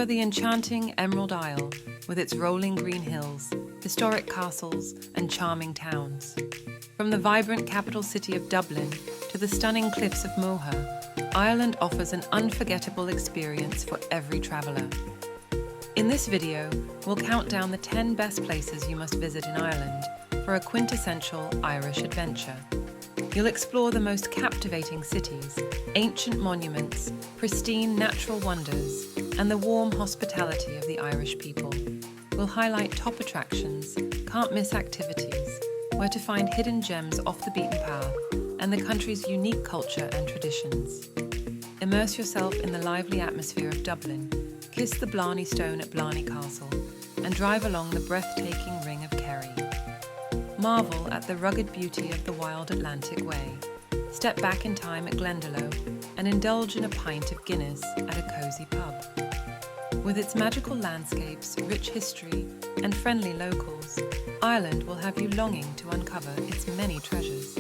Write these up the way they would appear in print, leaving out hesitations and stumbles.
Discover the enchanting Emerald Isle with its rolling green hills, historic castles, and charming towns. From the vibrant capital city of Dublin to the stunning cliffs of Moher, Ireland offers an unforgettable experience for every traveller. In this video, we'll count down the 10 best places you must visit in Ireland for a quintessential Irish adventure. You'll explore the most captivating cities, ancient monuments, pristine natural wonders, and the warm hospitality of the Irish people. We'll highlight top attractions, can't-miss activities, where to find hidden gems off the beaten path, and the country's unique culture and traditions. Immerse yourself in the lively atmosphere of Dublin, kiss the Blarney Stone at Blarney Castle, and drive along the breathtaking Ring of Kerry. Marvel at the rugged beauty of the wild Atlantic Way. Step back in time at Glendalough and indulge in a pint of Guinness at a cosy pub. With its magical landscapes, rich history, and friendly locals, Ireland will have you longing to uncover its many treasures.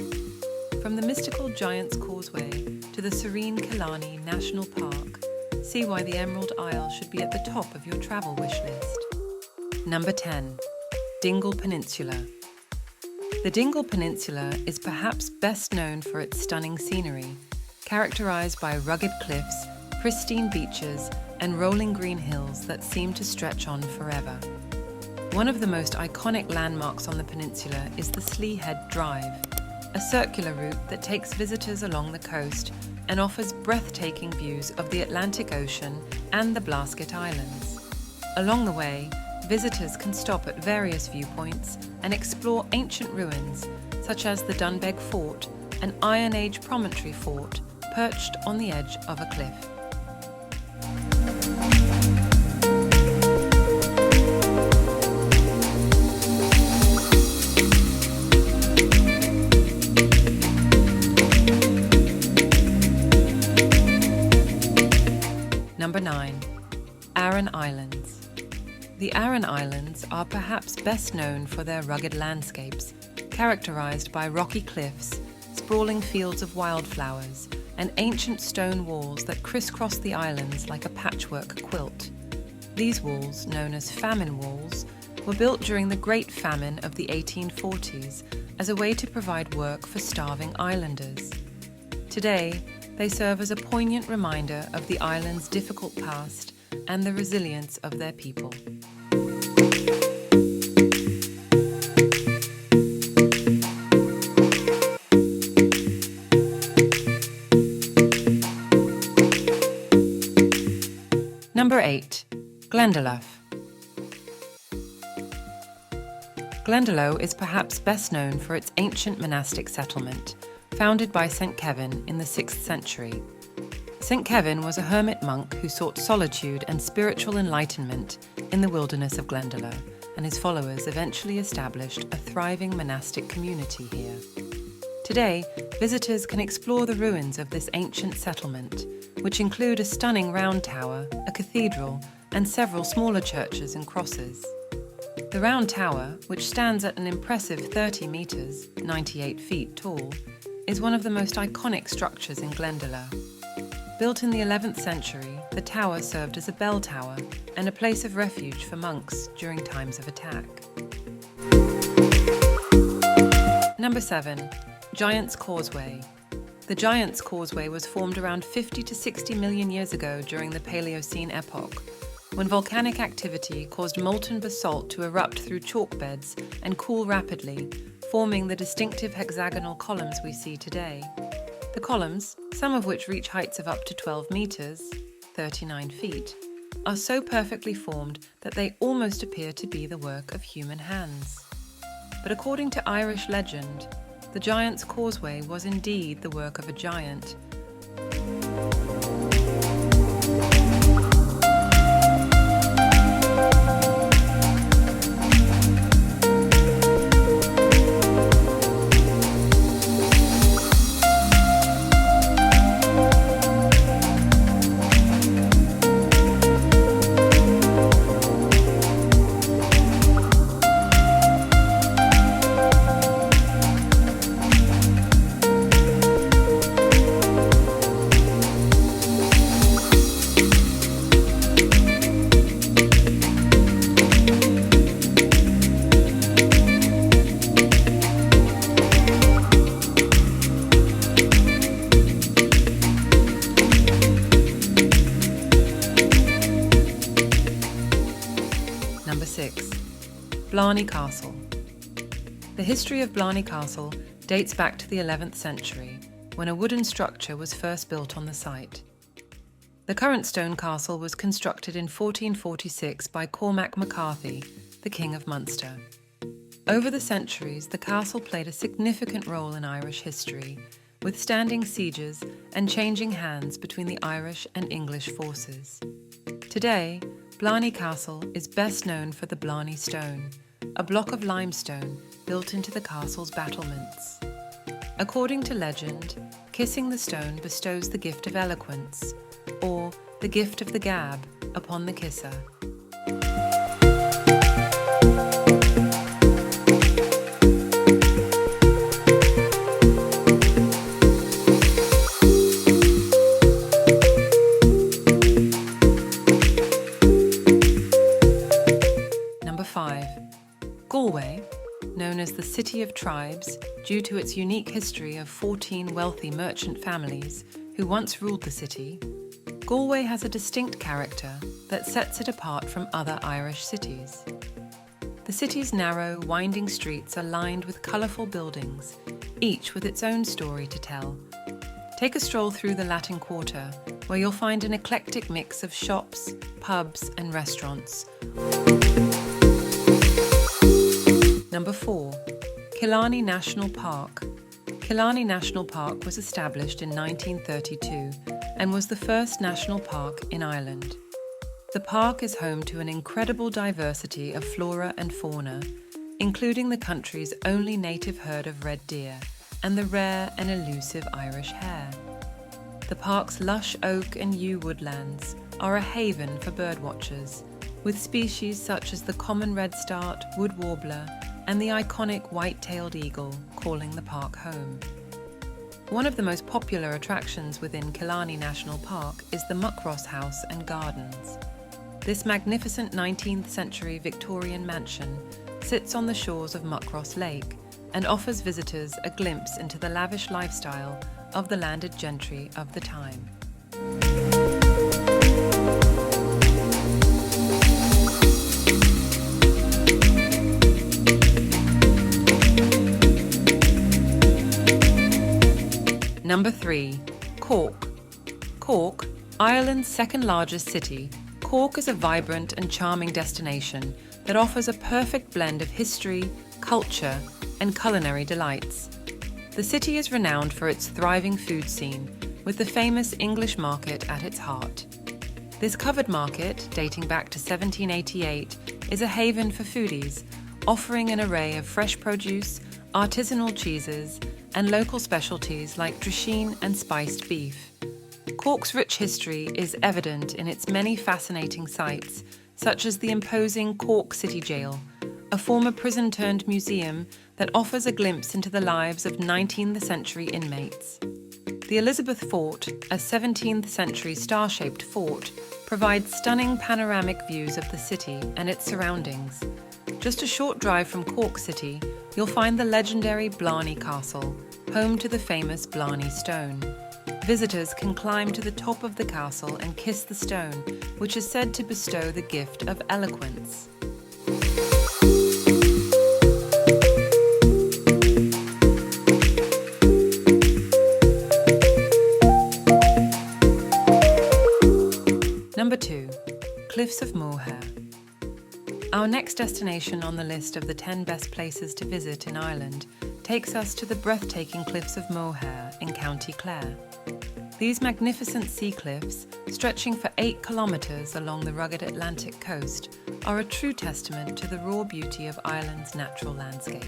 From the mystical Giant's Causeway to the serene Killarney National Park, see why the Emerald Isle should be at the top of your travel wish list. Number 10. Dingle Peninsula. The Dingle Peninsula is perhaps best known for its stunning scenery, characterized by rugged cliffs, pristine beaches, and rolling green hills that seem to stretch on forever. One of the most iconic landmarks on the peninsula is the Slieve Head Drive, a circular route that takes visitors along the coast and offers breathtaking views of the Atlantic Ocean and the Blasket Islands. Along the way, visitors can stop at various viewpoints and explore ancient ruins, such as the Dunbeg Fort, an Iron Age promontory fort perched on the edge of a cliff. Number 9. Aran Islands. The Aran Islands are perhaps best known for their rugged landscapes, characterized by rocky cliffs, sprawling fields of wildflowers, and ancient stone walls that crisscross the islands like a patchwork quilt. These walls, known as famine walls, were built during the Great Famine of the 1840s as a way to provide work for starving islanders. Today, they serve as a poignant reminder of the island's difficult past and the resilience of their people. Number 8. Glendalough. Glendalough is perhaps best known for its ancient monastic settlement, founded by St. Kevin in the 6th century. St. Kevin was a hermit monk who sought solitude and spiritual enlightenment in the wilderness of Glendalough, and his followers eventually established a thriving monastic community here. Today, visitors can explore the ruins of this ancient settlement, which include a stunning round tower, a cathedral, and several smaller churches and crosses. The round tower, which stands at an impressive 30 metres, 98 feet tall, is one of the most iconic structures in Glendalough. Built in the 11th century, the tower served as a bell tower and a place of refuge for monks during times of attack. Number 7. Giant's Causeway. The Giant's Causeway was formed around 50 to 60 million years ago during the Paleocene epoch, when volcanic activity caused molten basalt to erupt through chalk beds and cool rapidly, forming the distinctive hexagonal columns we see today. The columns, some of which reach heights of up to 12 metres, 39 feet, are so perfectly formed that they almost appear to be the work of human hands. But according to Irish legend, the Giant's Causeway was indeed the work of a giant. Blarney Castle. The history of Blarney Castle dates back to the 11th century, when a wooden structure was first built on the site. The current stone castle was constructed in 1446 by Cormac MacCarthy, the King of Munster. Over the centuries, the castle played a significant role in Irish history, withstanding sieges and changing hands between the Irish and English forces. Today, Blarney Castle is best known for the Blarney Stone, a block of limestone built into the castle's battlements. According to legend, kissing the stone bestows the gift of eloquence, or the gift of the gab, upon the kisser. Number 5. Galway, known as the City of Tribes due to its unique history of 14 wealthy merchant families who once ruled the city, Galway has a distinct character that sets it apart from other Irish cities. The city's narrow, winding streets are lined with colourful buildings, each with its own story to tell. Take a stroll through the Latin Quarter, where you'll find an eclectic mix of shops, pubs and restaurants. Number 4. Killarney National Park. Killarney National Park was established in 1932 and was the first national park in Ireland. The park is home to an incredible diversity of flora and fauna, including the country's only native herd of red deer and the rare and elusive Irish hare. The park's lush oak and yew woodlands are a haven for birdwatchers, with species such as the common redstart, wood warbler, and the iconic white-tailed eagle calling the park home. One of the most popular attractions within Killarney National Park is the Muckross House and Gardens. This magnificent 19th century Victorian mansion sits on the shores of Muckross Lake and offers visitors a glimpse into the lavish lifestyle of the landed gentry of the time. Number 3. Cork. Cork, Ireland's second largest city, Cork is a vibrant and charming destination that offers a perfect blend of history, culture, and culinary delights. The city is renowned for its thriving food scene, with the famous English market at its heart. This covered market, dating back to 1788, is a haven for foodies, offering an array of fresh produce, artisanal cheeses, and local specialties like drisheen and spiced beef. Cork's rich history is evident in its many fascinating sites, such as the imposing Cork City Jail, a former prison-turned-museum that offers a glimpse into the lives of 19th century inmates. The Elizabeth Fort, a 17th century star-shaped fort, provides stunning panoramic views of the city and its surroundings. Just a short drive from Cork City, you'll find the legendary Blarney Castle, home to the famous Blarney Stone. Visitors can climb to the top of the castle and kiss the stone, which is said to bestow the gift of eloquence. Number 2. Cliffs of Moher. Our next destination on the list of the 10 best places to visit in Ireland takes us to the breathtaking cliffs of Moher in County Clare. These magnificent sea cliffs, stretching for 8 kilometres along the rugged Atlantic coast, are a true testament to the raw beauty of Ireland's natural landscape.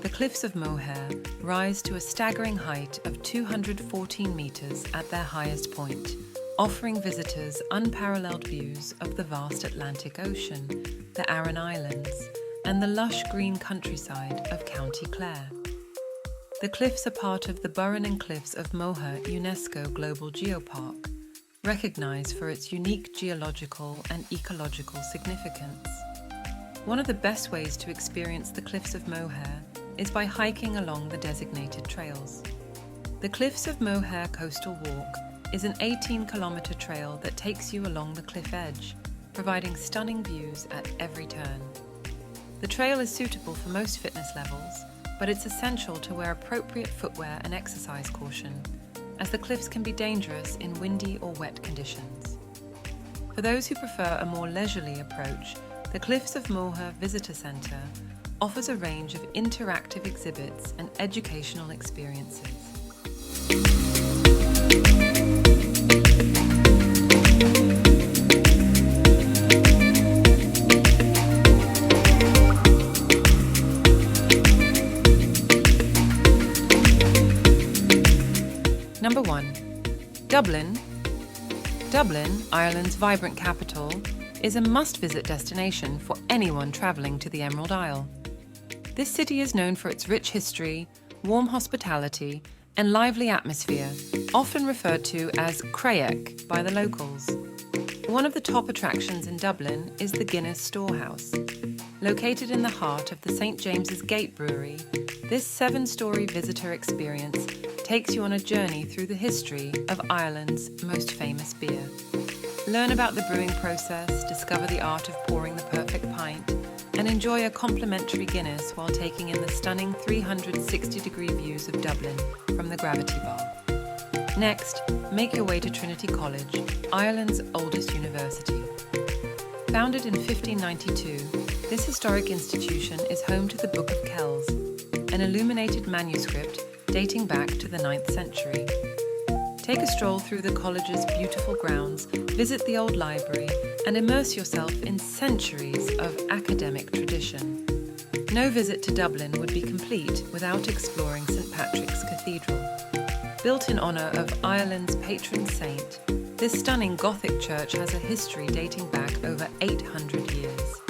The cliffs of Moher rise to a staggering height of 214 metres at their highest point, offering visitors unparalleled views of the vast Atlantic Ocean, the Aran Islands, and the lush green countryside of County Clare. The cliffs are part of the Burren and Cliffs of Moher UNESCO Global Geopark, recognised for its unique geological and ecological significance. One of the best ways to experience the cliffs of Moher is by hiking along the designated trails. The Cliffs of Moher Coastal Walk is an 18-kilometre trail that takes you along the cliff edge, providing stunning views at every turn. The trail is suitable for most fitness levels, but it's essential to wear appropriate footwear and exercise caution, as the cliffs can be dangerous in windy or wet conditions. For those who prefer a more leisurely approach, the Cliffs of Moher Visitor Centre offers a range of interactive exhibits and educational experiences. Number 1. Dublin. Dublin, Ireland's vibrant capital, is a must-visit destination for anyone travelling to the Emerald Isle. This city is known for its rich history, warm hospitality, and lively atmosphere, often referred to as Craic by the locals. One of the top attractions in Dublin is the Guinness Storehouse. Located in the heart of the St James's Gate Brewery, this 7-story visitor experience takes you on a journey through the history of Ireland's most famous beer. Learn about the brewing process, discover the art of pouring the perfect pint, and enjoy a complimentary Guinness while taking in the stunning 360-degree views of Dublin from the Gravity Bar. Next, make your way to Trinity College, Ireland's oldest university. Founded in 1592, this historic institution is home to the Book of Kells, an illuminated manuscript dating back to the 9th century. Take a stroll through the college's beautiful grounds, visit the old library, and immerse yourself in centuries of academic tradition. No visit to Dublin would be complete without exploring St Patrick's Cathedral. Built in honour of Ireland's patron saint, this stunning Gothic church has a history dating back over 800 years.